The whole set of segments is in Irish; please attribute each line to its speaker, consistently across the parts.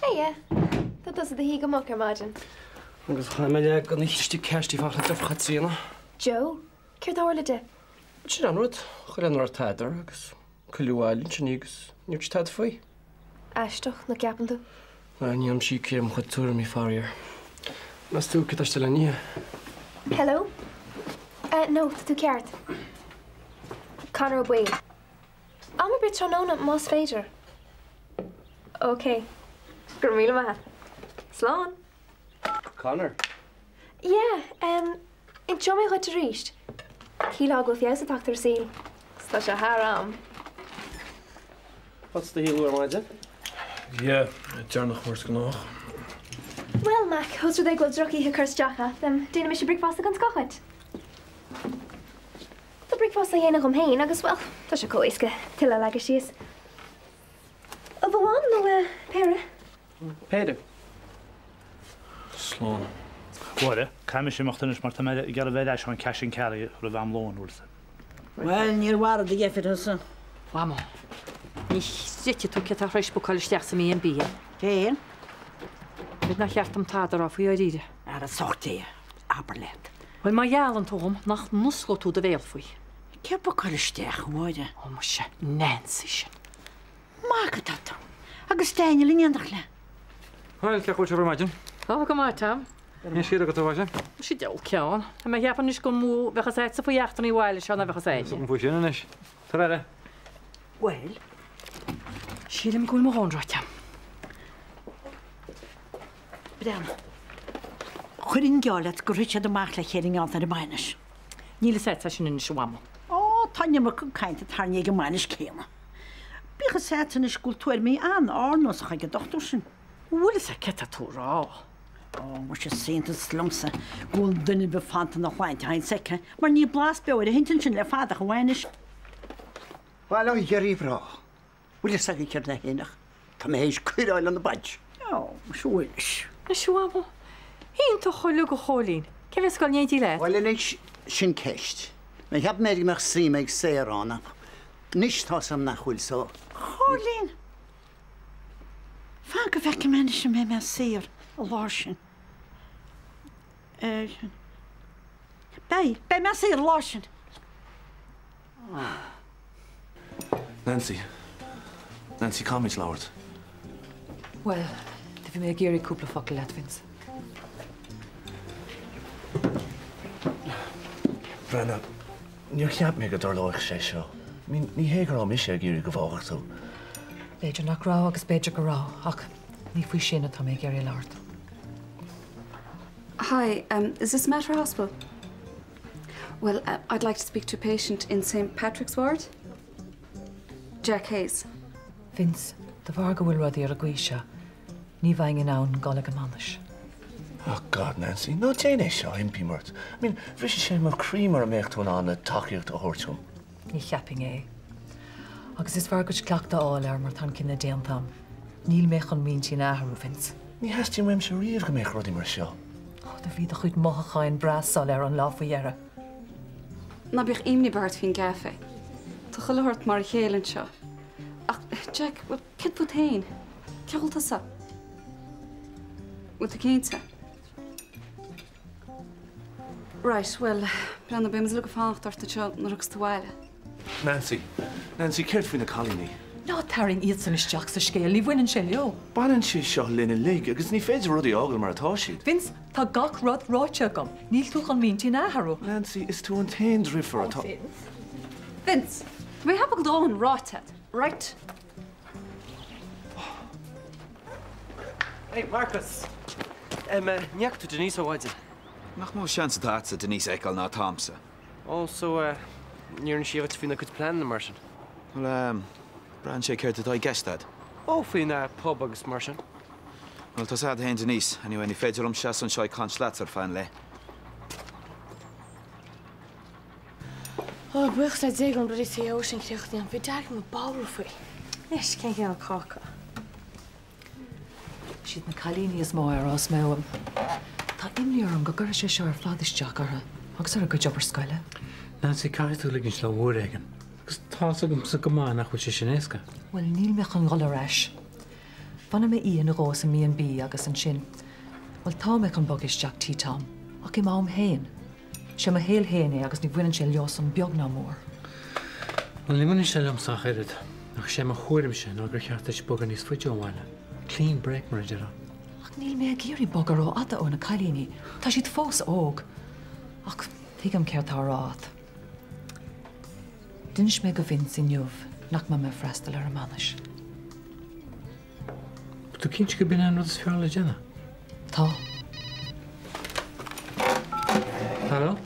Speaker 1: Hiya. Tá does the hí go muc ar maidin.
Speaker 2: Agus chaime go níchtí ceistí fa dofcha trína.
Speaker 1: Joe, céir dála de?
Speaker 2: Si anrad chu an nóir taidir agus chuúháilinn sin nígus níirt tad faoi.
Speaker 1: Eisteach na ceapan tú?
Speaker 2: Níam sí céim chu túra mí farir. Mas tú cytast le ní.
Speaker 1: Hello? No, tú ceart. Conor Wade. Am a bit tróna más féidir. OK. Gur míle maith. Slán.
Speaker 2: Conor?
Speaker 1: Yeah, in tro mé chuid a ríist. Cílá go fios a tachtar síl. Tá se haram.
Speaker 2: What's the heel maidin?
Speaker 3: Yeah, dearnach mór gnách.
Speaker 1: Well, Mac, hos rydw i gweld drogi hy cwrs jacha, dyn mis i bricfast ag yn sgochyd. The bricfast a ienig hein, agus wel, ta se coesga, tila lag ys. O fy wan no pere?
Speaker 2: Pere?
Speaker 3: Slán.
Speaker 4: Gwada, cael eisiau moch dynus mae'r tymau i gael y fed eisiau yn cash yn cari o'r am lôn wrth.
Speaker 5: Wel, ni'r warad i geffyd hwsa.
Speaker 6: Wamo. Ni sitje tu cyda rhaid bod cael ysdiach sy'n mi yn bia.
Speaker 5: Hen?
Speaker 6: Bydd na chiart am tad ar off i oed i'r.
Speaker 5: Ar y sorti, Aberlet.
Speaker 6: Wel, mae ial yn tôm, nach nusgo tu dy fel fwy.
Speaker 5: Cer bod cael ysdiach yn wada?
Speaker 6: O, mae se, Nancy se.
Speaker 5: Ma gyda. Agus Daniel yn iandach le.
Speaker 3: Wel, cech wyl siarad maidin.
Speaker 6: O, gyma tam.
Speaker 3: Nes i rhaid o faisio?
Speaker 6: Si dewl ciawn. A mae hiap yn ysgol mw fech as eto fwy achton i wael eisiau na fech as eisiau.
Speaker 3: Yn fwy sy'n yn eich. Tara.
Speaker 5: Wel?
Speaker 6: Si ddim gwyl mw hon rhaid am.
Speaker 5: Bydam. Chwyrin giolet gwrwyd y mach le chering alt ar y mainas.
Speaker 6: Níl set a sin in siwamo.
Speaker 5: O, tanya ma cwm caint y tarni ag y mainas ceima. Bych y set yn ysgol twyr mi an ornos ag y doctor sy'n.
Speaker 6: Wyl se ceta tŵr o.
Speaker 5: O, mwys y synt yn slumsa. Gwyl dyn i befant yn o chwaint hain seca. Mae'r ni blas bewyd y hynty'n sy'n le ffadach o weinis.
Speaker 7: Wel, o'i gyrru bro. Wyl y sag i cyrna hynach. Ta me heis cwyrael yn y badj.
Speaker 5: O, mwys
Speaker 6: Na siwamo. Hyn to cholwg o cholin. Cef ysgol ni'n di le?
Speaker 7: Wel, yn eich sy'n ceist. Mae heb merig me'ch sri me'ch ser o'n. Nis tos am na chwyl so.
Speaker 5: Cholin. Fan gyfec y menis yn mewn sir. O lorsyn. Bei mewn sir lorsyn.
Speaker 3: Nancy. Nancy, Comage Laward.
Speaker 6: Wel, dy fi meg gyrru cwbl o ffocl ledfins.
Speaker 2: Brenna, ni'r chiap mi gyda'r loich sé sio. Ni hegar am eisiau gyri gyfawch tu.
Speaker 6: Beidir nach rá agus beidir go rá, ach ní fwy sin atá meg gyrru lart.
Speaker 8: Hi, is this Metro Hospital? Well, I'd like to speak to a patient in St. Patrick's Ward. Jack Hayes.
Speaker 6: Vince, dy farga wyl rodi ar y gweisio. Ni faing yn awn goleg y manis.
Speaker 2: Oh, God, Nancy, no tein eisiau impi mort. I mean, fysio sy'n mor creamer am eich dwi'n anna tachiwch o hortwm.
Speaker 6: Ni chiapping e. Agus is farga clach da all ar mar tan cyn y dean tam. Níl mech an mín tín áharú, Vince.
Speaker 2: Ní heas tín weim se riamh go mech rudí mar seo.
Speaker 6: Da bhí a chuid mochaáin brasál ar an láfahéire.
Speaker 8: Na bích imni bart fin gafe. Tá chulhart mar chélan seo. Ach, Jack, wat kid fut hain? Ceolta sa? Wat a cénta? Right, well, brenna beim zlug fácht ar ta seo na rugus tawaile.
Speaker 3: Nancy. Nancy, ceirt fwy na colini.
Speaker 6: Ná taring iad san isteach sa scéal, ní bhainean sé leo.
Speaker 3: Banan si seo lin in lig, agus ní féidir rudí ágal mar atá siad.
Speaker 6: Vince, tá gach rud ráite agam. Níl tú an mín tí áharú.
Speaker 3: Nancy, is tú an tain rifer atá.
Speaker 8: Vince, we have a glóin ráte, right?
Speaker 2: Hey, Marcus. Neach tú Denise óhaidin?
Speaker 9: Nach mó seans atá sa Denise eáil ná Tomsa.
Speaker 2: Oh, so, níor an siomh fina chud plan na mar sin?
Speaker 9: Well, Bran sé ceirt atá gestad.
Speaker 2: Oh, fina pub agus mar sin?
Speaker 9: Well, tá sad hain Denise, anyway, ní féidir am seas an seo conslaat ar fan le.
Speaker 1: Oh, buch sa deg an bryd i oes yn creach di, fi dag yn bawr fwy.
Speaker 6: Nes, cyn gael caca. Siad na calini is mó ar os mewn. Tá imniar am go gur sé seo ar fladis Jack ar agus ar a go job ar scoile.
Speaker 4: Nancy, cael tú ligin slo wúr egin. Gus tá agam sa gomá nach chuil sé sin éasca.
Speaker 6: Wel, níl mech an gol ar eis. Fanna mé íon rós a míon bí agus an sin. Well tá me an bogis Jack tí Tom, ach I mám héin. Se ma héal héine agus ní bhuiann sé leos an beag ná mór.
Speaker 10: Well, ní bhuiann sé leomsach éad, ach sé mar chuirim sin gur cheart is bogan níos fuide óháile. Clean break mar deara.
Speaker 6: Ach níl mé géirí bogar ó ada ó na cailíní, tá siad fós óg. Ach, tuigem ceart tá ráth. Dins mé go bhín sin jobh, nach ma me freistal ar a manis.
Speaker 10: Tú cinse go bin an rud is fearla déna?
Speaker 6: Tá.
Speaker 10: Hello?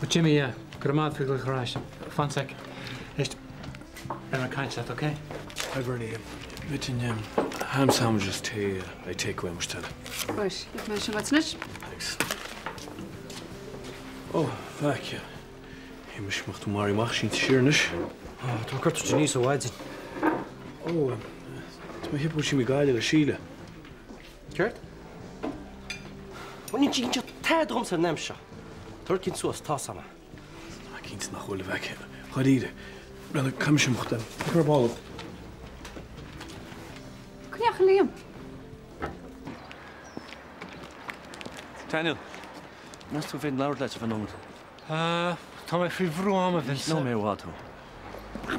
Speaker 10: Well, Jimmy, grammad fi gluch ráis. Fan sec. Est, ar a caint leat, okay?
Speaker 11: Hi, Bernie. Bit ham sandwiches tea. I take away much time.
Speaker 8: Right, ik ben schon wat snitch.
Speaker 11: Thanks. Oh, fuck yeah. Hey, mish macht Mari mach sin tshirnish.
Speaker 10: Oh, tú curtu Janice wide.
Speaker 11: Oh, tu hip wo mi gaile Sheila.
Speaker 12: Kurt? Wanneer je je tijd rond zijn nemsha. Turkin zoals tasama.
Speaker 11: Ik kent nach hole weg. Hadide. Dan ik kam shim khtam. Ik heb bal.
Speaker 8: Kun je geleem?
Speaker 3: Daniel, naast hoe vind Laura letter van
Speaker 10: Tá mé fi bhrúam a bhís
Speaker 3: no mé wat.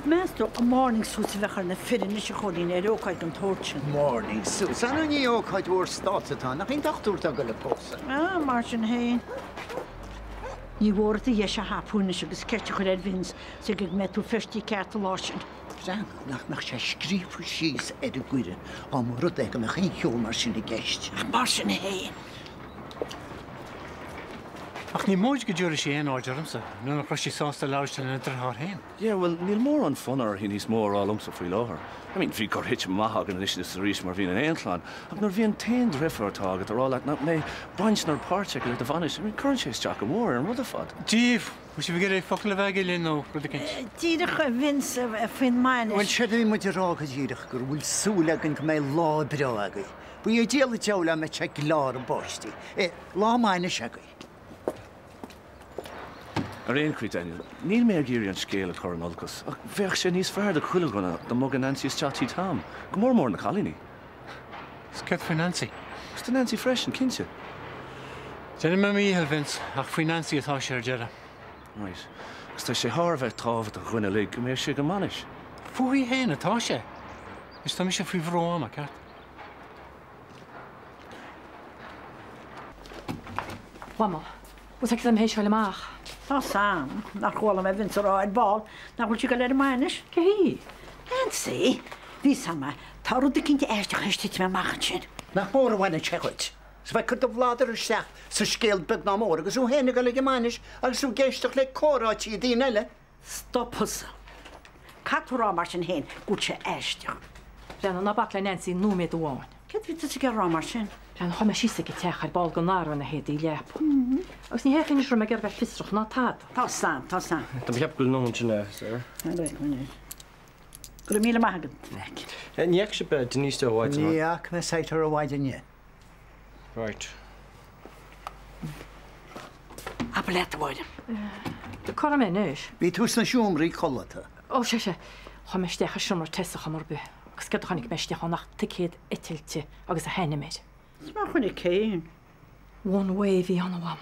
Speaker 5: Meestro a morning suit wechar na firin is chodín óáid an tóirtin.
Speaker 7: Morning suit. San ní óáid úr státatá nach hín dachtúirta go le pósa.
Speaker 5: Mar sin héin. Ní bhórta dhé se hapúna agus ceirte chu vins sa go me tú festí ceart lásin.
Speaker 7: Zan nach meach sé scríú síos a cuire á mar rud go me chin heol mar sin na gceist.
Speaker 5: Mar sin héin.
Speaker 10: Ach ní móid go dúra sé an áidirmsa, nu nach prosí sásta leiste na drthar héin.
Speaker 3: Yeah, well, níl mór an funnar hí níos mór álumsa faoi láthir. I mean, bhí gur hit maithag an is na rís mar bhín an Aonláin, ach nar bhí an tain rifartágad ar ála na mé baintnar páirte go le bhanis, I mean, current sé Jack an mór an rud a fad.
Speaker 10: Díomh, mu sé bhgéir focail le bheith linn nó rud a cinint.
Speaker 5: Díadach a vins a fin main.
Speaker 7: Well, sé mu rágad díadach gur bhfuil súlagan go mé lá breagaí. Bu é déala teola me te lá an bostí. Lá maine segaí.
Speaker 3: Ar éoncrí, Daniel, níl mé géirí an scéal a chur an olcas, ach bheadh sé níos fearr de chuile gona do mog an Nancy is chatí tam. Go mór na chalíní.
Speaker 10: Scet fao Nancy.
Speaker 3: Is the Nancy fresh an cinse?
Speaker 10: Déna me míhel Vince, ach fao Nancy atá sé ar deara.
Speaker 3: Right. Gus tá sé thbheith tábhat a chuine le go mé sé go manis.
Speaker 10: Fuaí héin atá sé. Is tá mi sé fao bhróam a ceart.
Speaker 6: Wama, was ik them hééis le maach?
Speaker 5: Tá sam, nach chóla me vins ráid ball, nach bhfuil si go le mainis.
Speaker 6: Cehí?
Speaker 5: Nancy, ví sama, tá rud a cinnte éiste chuiste me machchan sin.
Speaker 7: Nach mór bhaine techuid. Sa bheith chud a bhládar ar seach sa scéal beg ná mór, agus ú héna go le gomáis agus ú géisteach le córátí dí eile.
Speaker 5: Stoppas. Catúrá mar sin héin, gút sé éisteach.
Speaker 6: Brenn na bak le Nancy nó mé bháin.
Speaker 5: Ket ví go rá mar sin?
Speaker 6: Brenn ha me sísa go teach ar bal go nára na héad í leap. Agus ní héchan is me gur bheith fistrach ná tá.
Speaker 5: Tá sam, tá sam.
Speaker 12: Dan heb ik wel nog een sir.
Speaker 5: Gur míle maigad.
Speaker 12: En je heb bij Denise de White.
Speaker 7: Níach me seitar a bhaidine.
Speaker 12: Right.
Speaker 5: Applet bhide.
Speaker 6: De chora mé nuis.
Speaker 7: Bhí tús na siúmraí chollata.
Speaker 6: Ó sé sé, chu me stecha siomar teach mar bu. Agus go chanig me steach nach ticéad itilte agus a henne méid.
Speaker 5: Má chunig céin.
Speaker 6: One way hí an bham.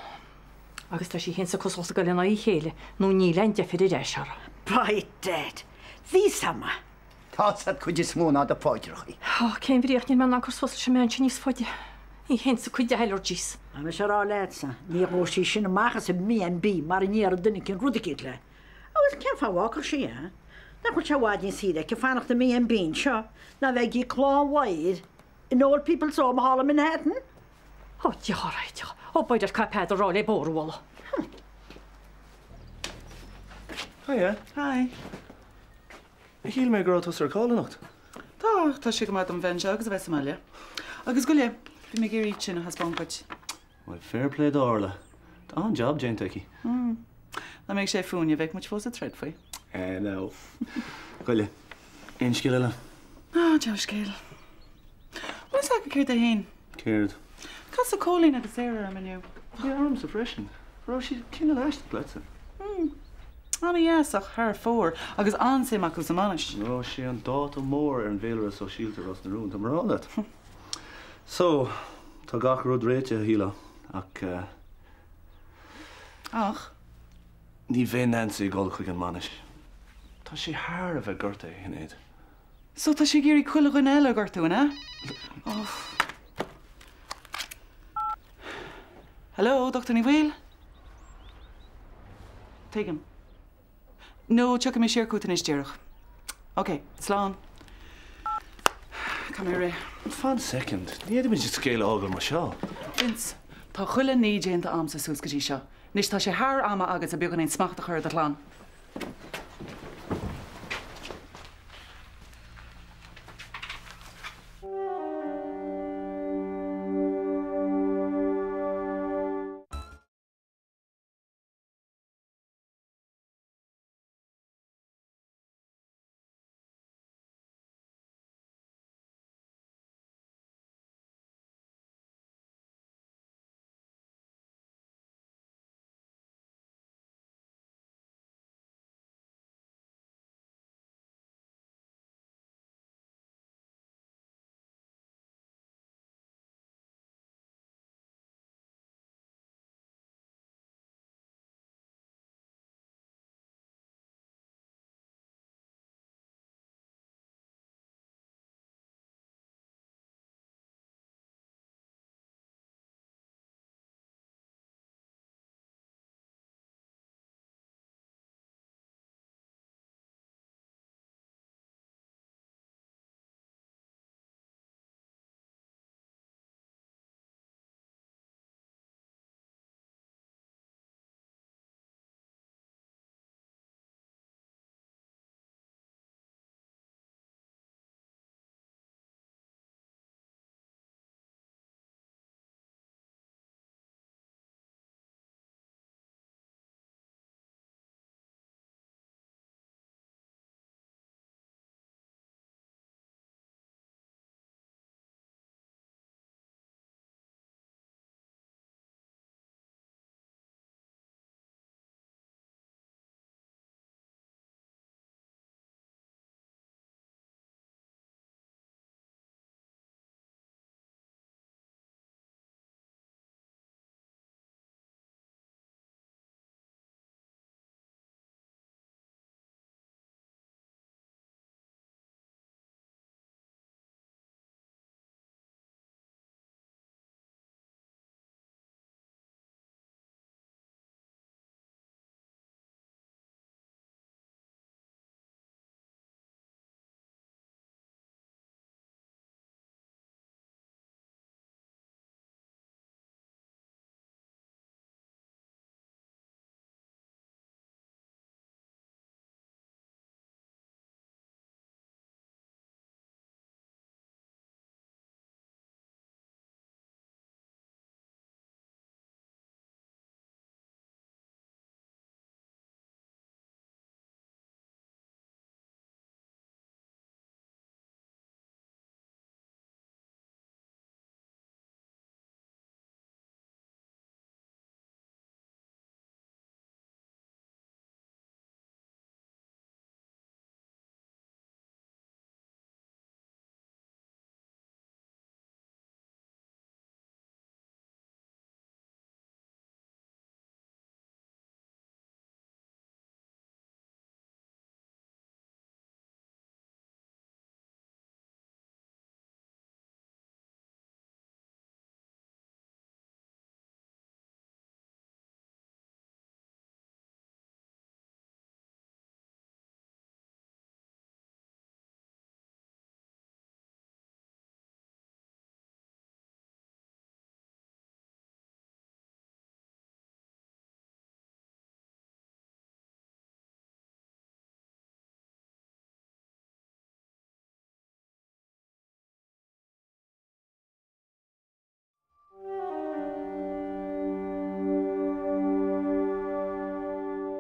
Speaker 6: Agus tá sí hén sa cosá go lena í chéile nó ní leinte fi réisiar.
Speaker 5: Bright dead. Ví sama.
Speaker 7: Tá chuid is móna a fáidirchaí.
Speaker 6: Céim bhíocht ní man agus fós sem sin níos foiide. Í hén sa chuide heilordís.
Speaker 5: A me se rá leitsa. Ní róí sin machchas a mí an bí mar níar a duine cin rudicéit le. Agus cin fáhácar sé, na chuil se bháidín siide ce fannacht na mí an bín seo, na bheith í chlánhaid in old people's home hall in Manhattan.
Speaker 6: Oh, right. Oh, boy, that cap had a roll a borwall.
Speaker 3: Hiya.
Speaker 8: Hi.
Speaker 3: Ik hiel mé grot ar cálacht.
Speaker 8: Tá si go mat an bhain agus a bheith Somália. Agus go le, bhí mé géirí sin a hasbáid.
Speaker 3: Well, fair play dála. Tá an job, Jane Tucky.
Speaker 8: Na méid sé fúne bheith much fós a tred faoi.
Speaker 3: No. Go le. Ein scéile le.
Speaker 8: Deir scéil. Bhs a go céir a héin?
Speaker 3: Céird.
Speaker 8: Cas a cólín agus éire am aniu.
Speaker 3: Bhí arm sa freisin. Rá si cinna leist pletse.
Speaker 13: Ach haar fór agus ansimach go manis.
Speaker 3: No sé an dáta mór an bhéile so síílte as na rún marránet. So, tá gach rud réite a híla ach ní bhé Nancy gáil chuig an manis. Tá sé thar a bheith gorta hinnéad.
Speaker 13: So tá sé géirí chuile gon eile gortú, ne? Hello, Dr. Ní Bhil? Take him. No, chuck him a share coat in his dearach. Okay, slán. Come here, Ray.
Speaker 3: Fan second. Ní éidir mid scéile ágal mar seo.
Speaker 13: Vince, tá chuile ní déanta am sa sús go dtí seo. Nis tá sé thar ama agus a beagán éon smachta chuir a tlán.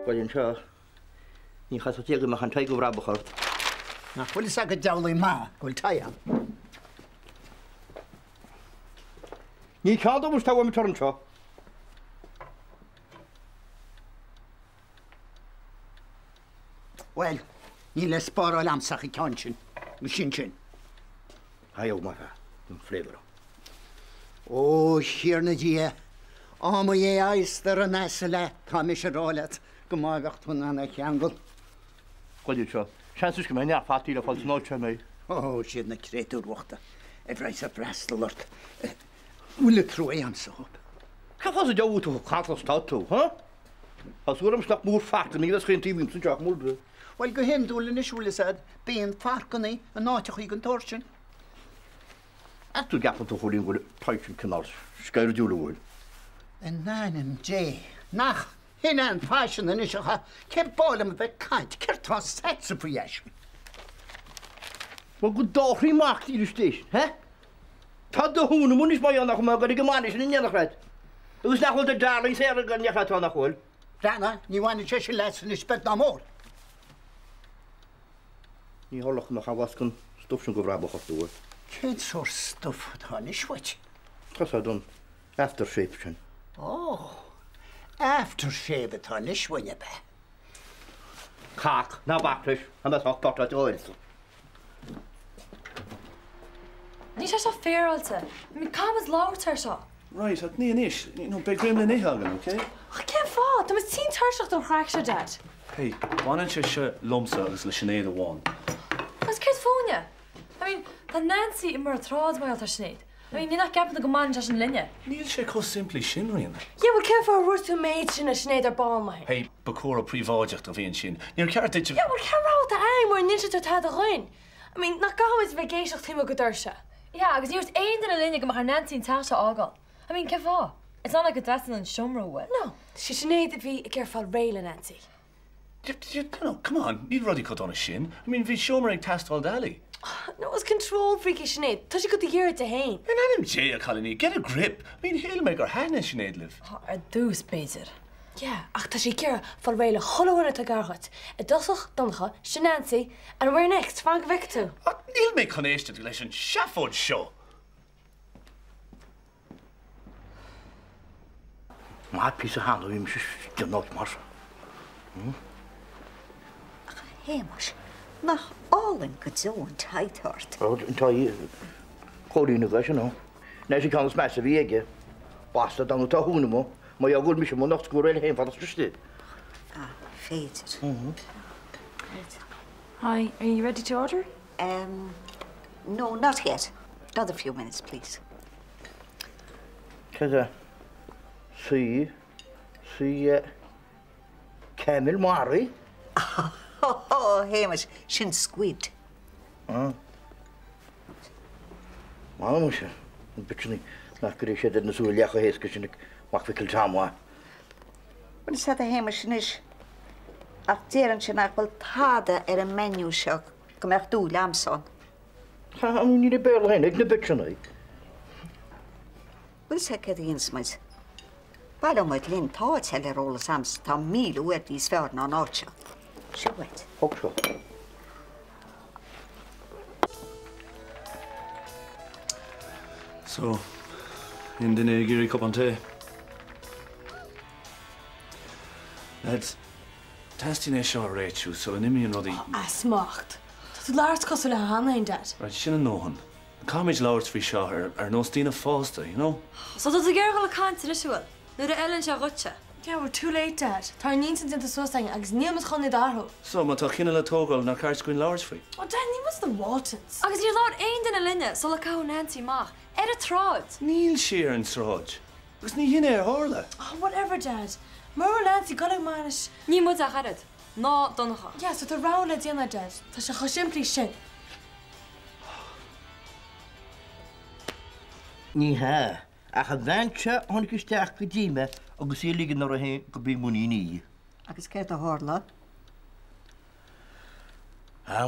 Speaker 12: Gwaelyn sio, ni chas o tiag yma chan tai gwfra bwchart.
Speaker 7: Na, chwili sa gydawl i ma, gwyl taia.
Speaker 12: Ni cael do mwstaw am y torn sio.
Speaker 7: Well, ní le spára lamsach I ceann sin, sin sin.
Speaker 12: Haio mar yn fflefr.
Speaker 7: Ó, siar na dia. Am é aistar an nesa le, tá mi sé rálet, go mágacht hún anna cheangol.
Speaker 12: Gwadio sio, siansys gyma'n ia ffati le ffals noel mei.
Speaker 7: Ó, siad na creatúr wachta. Reis a brastalort. Wile troi am sa hop.
Speaker 12: Ca ffas y diaw to cantl statw, ha? As wyrm slap mwr ffart yn ydych chi'n tîm sy'n jac mwr dy.
Speaker 7: Wel, go hen dŵl yn iswyle sad, be'n ffarc o'n ei, yn notach i gan torsin.
Speaker 12: A dwi'n gafon to chwilio'n gwyd taich yn cynnal, sgair y diwle wyl.
Speaker 7: Yn nain yn je, nach, hynna'n fashion yn isio ha, ce'r bol am fe caint, ce'r to set sy'n pwy eisiau.
Speaker 12: Wel, gwyd doch rhi macht i'r station, he? Ta dy hwn yn mwyn ismai o'n achwm agor I gymanis yn union achred. Ywys nach hwyl dy darling ser yn gynnu achred o'n achwyl.
Speaker 7: Rana, ni wan I eisiau les yn ysbeth na môr.
Speaker 12: Ni holwch yma chawas gyn stwff sy'n gyfrabwch o'r dŵr.
Speaker 7: Cyd so'r stwff o'n iswyd?
Speaker 12: Tras adwn, aftershave sy'n.
Speaker 7: Oh, aftershave o'n iswyd e be.
Speaker 12: Cac, na bactrish, am ys hoch portrait oed.
Speaker 14: Ní sé seo féralte. Mi camas láirtar seo.
Speaker 3: Right, at ní inis. Be grim na níhagan, okay?
Speaker 14: Cén fá, tá mas tí tarseach don chraach se dead.
Speaker 3: Hey, bhanan se lomsa agus le sinnéad amháin.
Speaker 14: Agus céir fóne? Tá Nancy I mar trád mai altar snéad. Ní nach ceapan go man an linne.
Speaker 3: Níl sé có simply sin rion.
Speaker 14: Yeah, well cén fá ruúr tú méid sin a snéad ar ball mai.
Speaker 3: Hey, bacóra príomháideacht a bhíon sin. Níor ceart dit.
Speaker 14: Yeah, well cén ráta aim mar ninse tú tá a roin. Nach gamas bheith géisiocht tíime go dúirse. Yeah, agus níos éon den a linne go mar Nancy an tá se ágal. Cén fá? It's not like a dressing in Shumro with. No, she snéad a bhí ag cearfáil réile Nancy.
Speaker 3: Come on, need ruddy cut on a shin. Bhí Shumro ag tastal dali.
Speaker 14: No, it was control freaky snéad. Tá si go dhear to hain.
Speaker 3: An jay a colony, get a grip. He'll make her hand in snéad live.
Speaker 14: A dús béidir. Yeah, ach tá si cear fáil réile chollhana a gargat. A dosach doncha, sin Nancy, and where next? Fang vec tú.
Speaker 3: Níl mé conéiste tú leis an Shefford show.
Speaker 12: Ma'r pys o hand o fi'n mysio gynnog mars.
Speaker 15: Hamish, nach allen gezoen tighthart.
Speaker 12: Yn tai, chwrin y gais yno. Nes I cael ysmes y fi ege. Basta dan o ta hwn ymo. Mae o gwrdd mysio mo noch sgwrel hen fad ysbrysdi.
Speaker 15: Ah, fated.
Speaker 14: Hi, are you ready to order?
Speaker 15: No, not yet. Another few minutes, please.
Speaker 12: Cydda. Si, Camel Mari.
Speaker 15: Oh, Hamish, sin squid.
Speaker 12: Mae'n mysio. Yn bytyn ni. Nach gyda eisiau dyd yn swyliach o hes gyda ni wach fi cael tamwa.
Speaker 15: Wel, sad a Hamish nish. Ac deren sin ac fel tada y menu sio gymach dŵl amson.
Speaker 12: Ha, ni'n ei bel hyn, ag na bytyn ni.
Speaker 15: Wel, sad gyda un smys. Wel, o'n mwyd lyn taad hel ar ôl y sams, ta mil o wedi sfeirn o'n orcha. Siwed.
Speaker 12: Hwg sio.
Speaker 3: So, in the Giri cup on tea. Lads, tasting a short Rachel, so an imian ruddy.
Speaker 14: A smacht. Tá láirt cos le hana in dad.
Speaker 3: Right, sinna nóhan. Comage Lords fi seo ar no Stina Foster, you know?
Speaker 14: So tá a ggéir go le caiint ritual. Nuair a Ellen se rutse. Yeah, we're too late, Dad. Tá níos into sosang agus níos chun darho.
Speaker 3: So, ma tá chinna le tógal na cart screen Lords fi.
Speaker 14: Oh, Dad, ní was the Waltons. Agus níor láir aon den a linne, so le cá Nancy mach. A trád.
Speaker 3: Níl siar an sráid. Agus ní hinne ar hála.
Speaker 14: Oh, whatever, Dad. Mar Nancy goleg máis. Ní mu a charad. Ná donnacha. Yeah, so tá rá le déanana, Dad. Tá se cho simply sin.
Speaker 12: Ní ha. Ach a bhaintse tháinig isteach go ddíime agus é ligan ar a hén go bí muí ní.
Speaker 15: Agus céir a hála?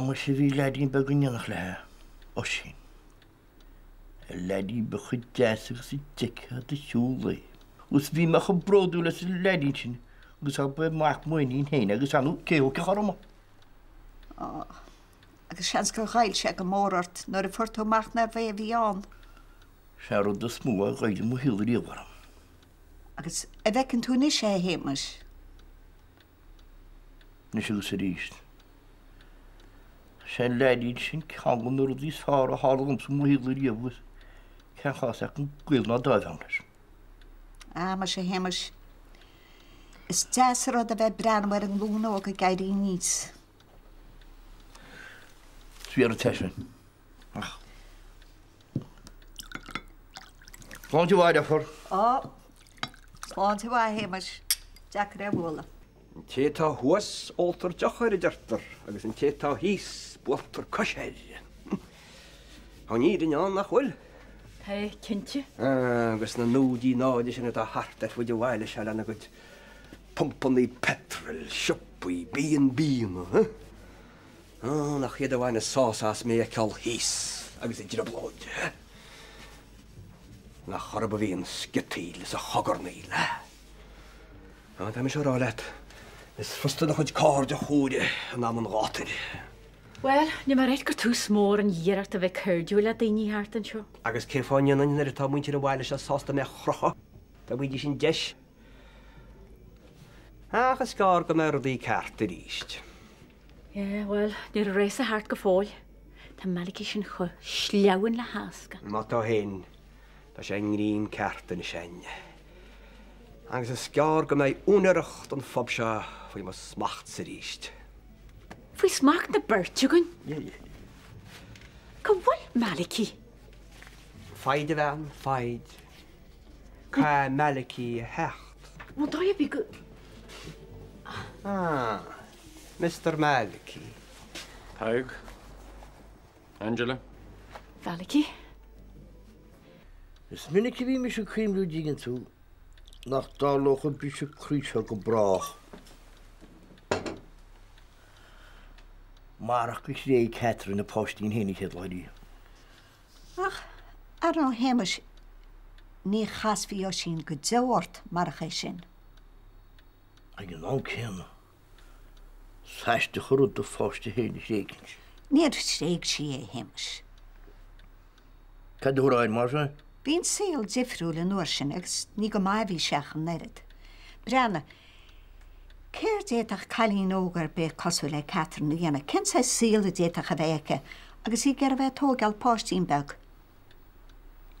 Speaker 12: Mu sé bhí ledín be gonneannach lethe ó sin. Ledí be chud deasach sa dice a siúla. Gus bhí me chu brodú leis ledín sin agus a be maach muoín héine agus anú céú ce chorma.
Speaker 15: Agus seans go chail se go mórart nuair a fuirtú maach na bheith a bhí an.
Speaker 12: Siarad a smú a gaide mú hiúlaí bharam.
Speaker 15: Agus a bhecinn tú ní sé Hamish.
Speaker 12: Ní sé gus a ríist. Sen leidid sin cangan o'r ddys fawr o harlwm sy'n mwyhil i'r iafwys. Cael chas ac yn gwyl na doedd annes.
Speaker 15: Mae se hemas. Is jasar o da fe bran war yn lŵn o gair i nis.
Speaker 12: Sfi ar y tesyn. Slán ti waid affor?
Speaker 15: O, slán ti waid hemas. Jack Rewola.
Speaker 16: Té tá huas ótar deachar I deirtar, agus an té tá hís buachtar coshéir. Tá ní in an nach hfuil.
Speaker 14: Hey, cinnte?
Speaker 16: Agus na nódí náide sin a hart ar fuidir bhhaile se lena go pumpaní petrol, sioppaí, bíon. Nach chéad a bhhaine sásás mé a ceall hís agus I ddíra blóid. Na chorab a bhíon scitíl is a chogarníl. Tá mi seo rálet. Is fyrstad a chud card a chúide an am an gátir.
Speaker 17: Wel, ni mae rhaid gyda tŵs môr yn hierach a fe cyrdiwl a daini hart yn sio.
Speaker 16: Agus ceir fáin yn yr tá mwyntir a bhhaile se sásta me chrocha. Da bhidi sin deis. Agus gar go mer dí cart a ríist.
Speaker 17: Wel, ni'r reis a hart gyffol. Ta malik I sin cho sliawn la hasga.
Speaker 16: Ma tá hyn. Da sé ngrín cart yn sen. Agus a sgar go mei únaracht an fob se fwy ma smacht sa ríist.
Speaker 17: Fwy smacht na byrtjugun? Cywal maliki?
Speaker 16: Faid a fan, faid. Ca maliki hecht.
Speaker 17: Wel, da I byg...
Speaker 16: Mr. Maliki.
Speaker 18: Haig. Angela.
Speaker 17: Maliki?
Speaker 12: Is minnig I fi mis o creimlw digan tú. Nach dáloch yn bys o crysio go brach. Marach gys rei Catherine y postyn hyn I hedlaid I.
Speaker 15: Ach, ar no hemas. Ni chas fi o sy'n gydaort marach ei sy'n.
Speaker 12: Ag yn o'n cyn. Sas dy chwrwyd o postyn hyn I seigns.
Speaker 15: Ni'r seig si ei hemas.
Speaker 12: Cad hwr ein marsa?
Speaker 15: Bín síl difriúil an uair sin agus ní go mai bhí seach an nerid. Brenna, céir déach cailín ógar be cosú le Catherine dhéana, cin sa síl a déach a bhéice, agus I ger a bheith tógal pástín beg.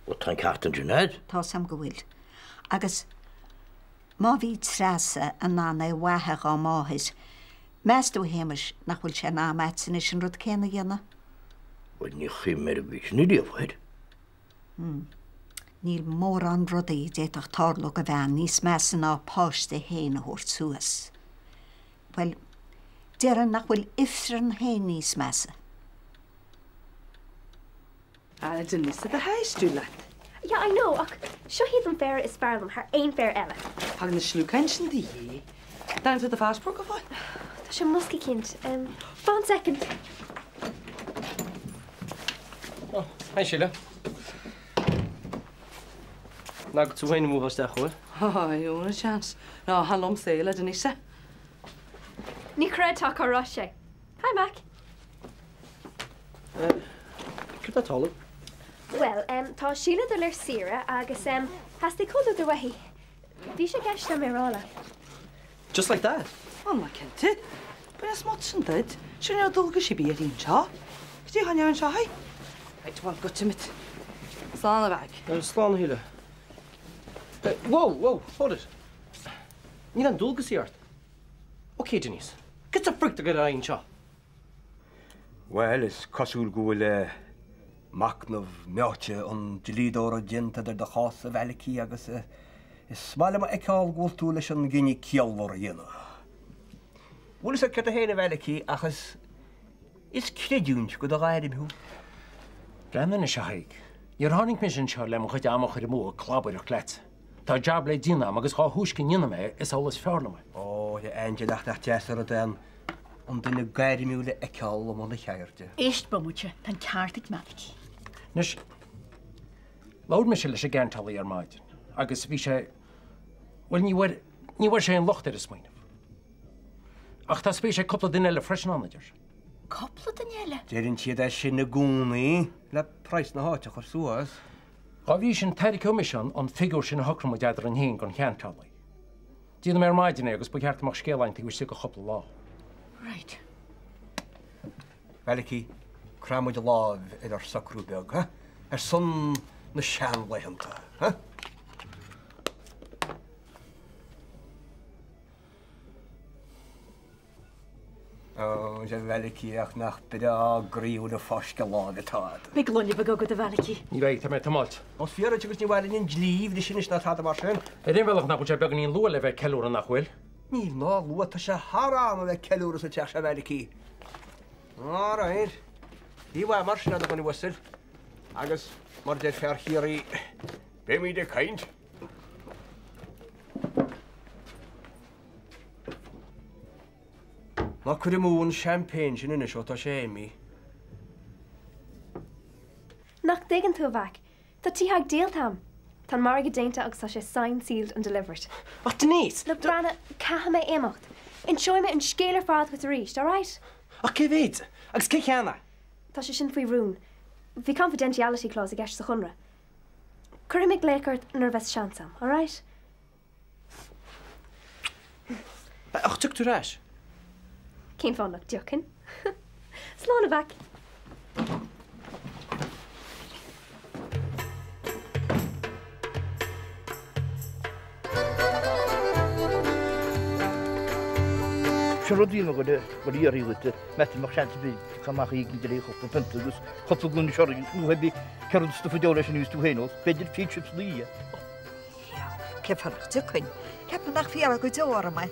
Speaker 12: O ta'n Catherine Jeanette?
Speaker 15: Tá sam go bhfuil. Agus, má bhí trasa an nána wathe á máthis, meastú héimis nach bhfuil sé ná metsin is an rud céna dhéana.
Speaker 12: Wel, ní chym ar y bys ni diafhaid.
Speaker 15: Níl mór an rudaí déach tarló go bhean níos meas ná páiste héin a húirt suas. Well, dearan nach bhfuil ifran héin níos measa.
Speaker 13: Dyn is a heistú leat.
Speaker 1: Yeah, I know, ach, seo hyd an fair is fearlam, haar ein fair eile.
Speaker 13: Hag na slúcain sin dí. Daim tú a fásbrúg a fáil?
Speaker 1: Tá sé musci cint. 1 second.
Speaker 18: Hi, Sheila. Nag tú hain múhas da chwyr?
Speaker 13: Iwn y chans. No, halom seil a dyn isa.
Speaker 1: Ní cred tá á sé. Hi, Mac.
Speaker 18: Cyd a tolwg?
Speaker 1: Well, tá síle do leir sira agus has di codú do wahi. Bhí sé gceist am mérála.
Speaker 18: Just like that?
Speaker 13: Wel, mae cynti. Bwyn as mod sy'n dyd. Sy'n yw dwlga si byd i'n sio. Gdi hanio yn sio hai? Right, wel, good to meet. Slán a bag.
Speaker 18: Slán híle. Whoa, hold it. Ní an dulgus í art. Okay, Denise. Get a frick to get ein seo.
Speaker 16: Well, is cosúil gúil macnamh meote an dilídóra dinta ar de chás a bhealaí agus is smáile ma eáil gúil tú leis an gine ceolhór a dhéana. Bhfuil is a cet a héna bhealaí achas is credúint go do gáirim hú.
Speaker 19: Brennan is a haig. Níor tháinig mé sin seo le mo chuid amach ar mó clábair a chléit. Tá jab le dínam agus chá húscin dhéana mé is álas fearna mé.
Speaker 16: Ó, Angel ach deasar a den an duine gairimú le eáil am na cheirte.
Speaker 17: Éist bamúte, tan ceartig malik.
Speaker 19: Nis, laud me se leis a gerntalí ar maidin, agus bhí sé, well, ní bhar sé an locht ar is maineh. Ach tá spé sé coppla duine le freisin anaidir.
Speaker 17: Coppla duine?
Speaker 16: Déirinn siad é sin na gúnaí le preis na háte chuir suas.
Speaker 19: Gá bhí sin teidir comisión an figúr sin na hocram deidir an hén gon cheantalí. Díana mé ar maidin agus bu cheart amach scéalaint ag bhí si go coppla lá.
Speaker 17: Right.
Speaker 16: Velicí, cramúid láh ar sacrúbeag, ha? Ar son na sean leihananta, ha? Oh, je Velicí ach nach bida gríú na fosca lágatád.
Speaker 17: Big lunne bag go a Velicí.
Speaker 19: Ní bheith mé tamát.
Speaker 16: Os fiar agus ní bhhail in dlíomh de sin is na tá mar sin.
Speaker 19: Idir bhealach nach sé began íon lua le bheith ceúra nach bhfuil.
Speaker 16: Ní ná lua tá se harám a bheith ceúra sa teach se Velicí. Áráir. Í bhha mar sin a gona bhuisil. Agus mar de fear chiaí be mí de caint. Má chuir mún champagne sin ina seo tá sé mí.
Speaker 1: Nach dagan tú a bhac. Tá tí haag déaltam. Tá mar go dénta agus tá sé signed, sealed and delivered.
Speaker 18: Ach, Denise!
Speaker 1: Look, Brana, caithe mé éimeacht. Inseo me an scéalar fád go ríist, all right?
Speaker 18: Ach, cé bhéid? Agus cé cheanna?
Speaker 1: Tá sé sin faoi rún. Bhí confidentiality clause a gceist sa chunra. Cuir mé lécart nar bheith seansam, all right?
Speaker 18: Ach, tuach tú ráis?
Speaker 1: Cén fánach diocin. Slán a bhac.
Speaker 12: Siarodíon go í aríte metin mar seanta bí chamach í gin chop pentus chopla glún seorí nú hebí cean sta deir sin ús tú héó, beidir feature lí.
Speaker 15: Ce fanach tucinn, Ceap nach fiar go deir mai.